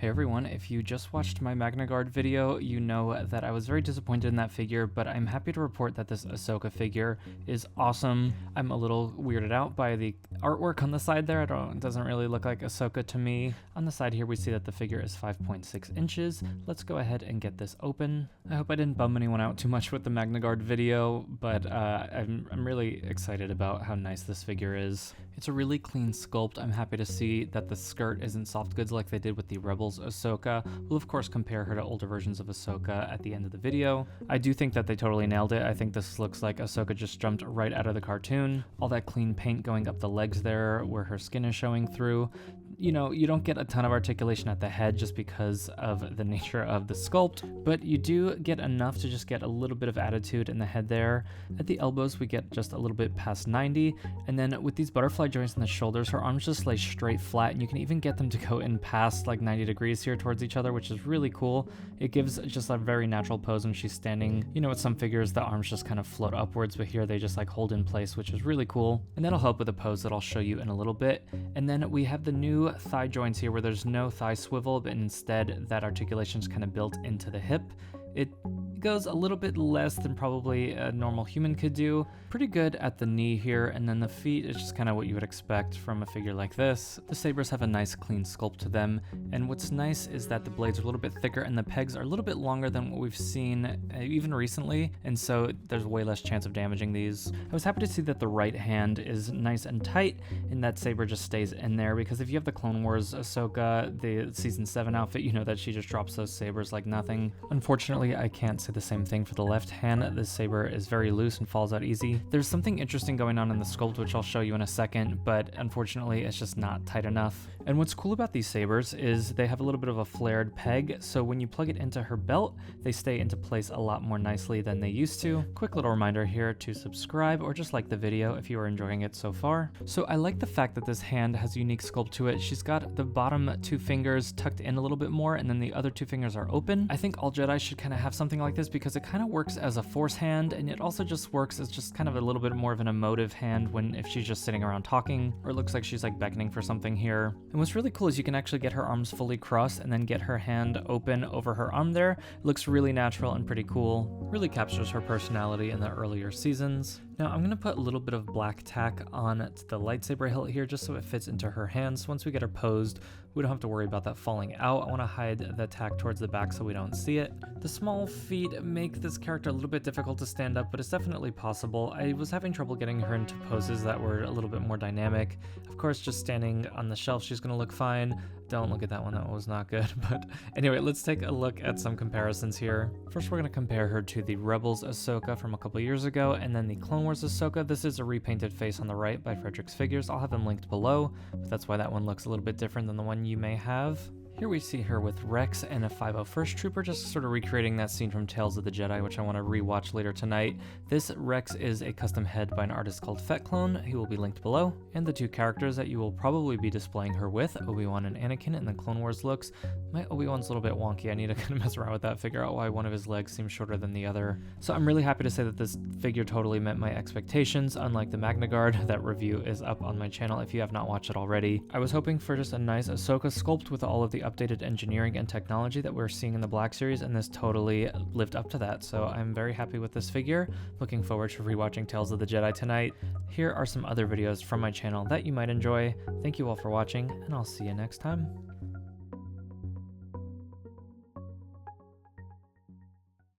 Hey everyone, if you just watched my Magna Guard video, you know that I was very disappointed in that figure, but I'm happy to report that this Ahsoka figure is awesome. I'm a little weirded out by the artwork on the side there. It doesn't really look like Ahsoka to me. On the side here, we see that the figure is 5.6 inches. Let's go ahead and get this open. I hope I didn't bum anyone out too much with the Magna Guard video, but I'm really excited about how nice this figure is. It's a really clean sculpt. I'm happy to see that the skirt isn't soft goods like they did with the Rebels Ahsoka. We'll of course compare her to older versions of Ahsoka at the end of the video. I do think that they totally nailed it. I think this looks like Ahsoka just jumped right out of the cartoon. All that clean paint going up the legs there where her skin is showing through. You know, you don't get a ton of articulation at the head just because of the nature of the sculpt, but you do get enough to just get a little bit of attitude in the head there. At the elbows, we get just a little bit past 90, and then with these butterfly joints in the shoulders, her arms just lay straight flat, and you can even get them to go in past like 90 degrees here towards each other, which is really cool. It gives just a very natural pose when she's standing. You know, with some figures, the arms just kind of float upwards, but here they just like hold in place, which is really cool. And that'll help with a pose that I'll show you in a little bit. And then we have the new thigh joints here where there's no thigh swivel, but instead that articulation is kind of built into the hip. It goes a little bit less than probably a normal human could do. Pretty good at the knee here, and then the feet is just kind of what you would expect from a figure like this. The sabers have a nice clean sculpt to them, and what's nice is that the blades are a little bit thicker and the pegs are a little bit longer than what we've seen even recently, and so there's way less chance of damaging these. I was happy to see that the right hand is nice and tight, and that saber just stays in there, because if you have the Clone Wars Ahsoka, the Season 7 outfit, you know that she just drops those sabers like nothing. Unfortunately, I can't say the same thing for the left hand. The saber is very loose and falls out easy. There's something interesting going on in the sculpt, which I'll show you in a second, but unfortunately it's just not tight enough. And what's cool about these sabers is they have a little bit of a flared peg, so when you plug it into her belt, they stay into place a lot more nicely than they used to. Quick little reminder here to subscribe or just like the video if you are enjoying it so far. So I like the fact that this hand has a unique sculpt to it. She's got the bottom two fingers tucked in a little bit more, and then the other two fingers are open. I think all Jedi should kind of have something like this because it kind of works as a force hand, and it also just works as just kind of a little bit more of an emotive hand if she's just sitting around talking, or it looks like she's like beckoning for something here. And what's really cool is you can actually get her arms fully crossed and then get her hand open over her arm there. It looks really natural and pretty cool. Really captures her personality in the earlier seasons. Now I'm going to put a little bit of black tack on the lightsaber hilt here just so it fits into her hands. Once we get her posed, we don't have to worry about that falling out. I want to hide the tack towards the back so we don't see it. The small feet make this character a little bit difficult to stand up, but it's definitely possible. I was having trouble getting her into poses that were a little bit more dynamic. Of course, just standing on the shelf, she's going to look fine. Don't look at that one, that was not good. But anyway, let's take a look at some comparisons here. First, we're going to compare her to the Rebels Ahsoka from a couple years ago, and then the Clone Wars Ahsoka. This is a repainted face on the right by Frederick's Figures. I'll have them linked below, but that's why that one looks a little bit different than the one you may have. Here we see her with Rex and a 501st Trooper, just sort of recreating that scene from Tales of the Jedi, which I want to rewatch later tonight. This Rex is a custom head by an artist called FetClone. He will be linked below. And the two characters that you will probably be displaying her with, Obi-Wan and Anakin in the Clone Wars looks. My Obi-Wan's a little bit wonky. I need to kind of mess around with that, figure out why one of his legs seems shorter than the other. So I'm really happy to say that this figure totally met my expectations, unlike the Magna Guard. That review is up on my channel if you have not watched it already. I was hoping for just a nice Ahsoka sculpt with all of the updated engineering and technology that we're seeing in the Black Series, and this totally lived up to that. So I'm very happy with this figure. Looking forward to rewatching Tales of the Jedi tonight. Here are some other videos from my channel that you might enjoy. Thank you all for watching, and I'll see you next time.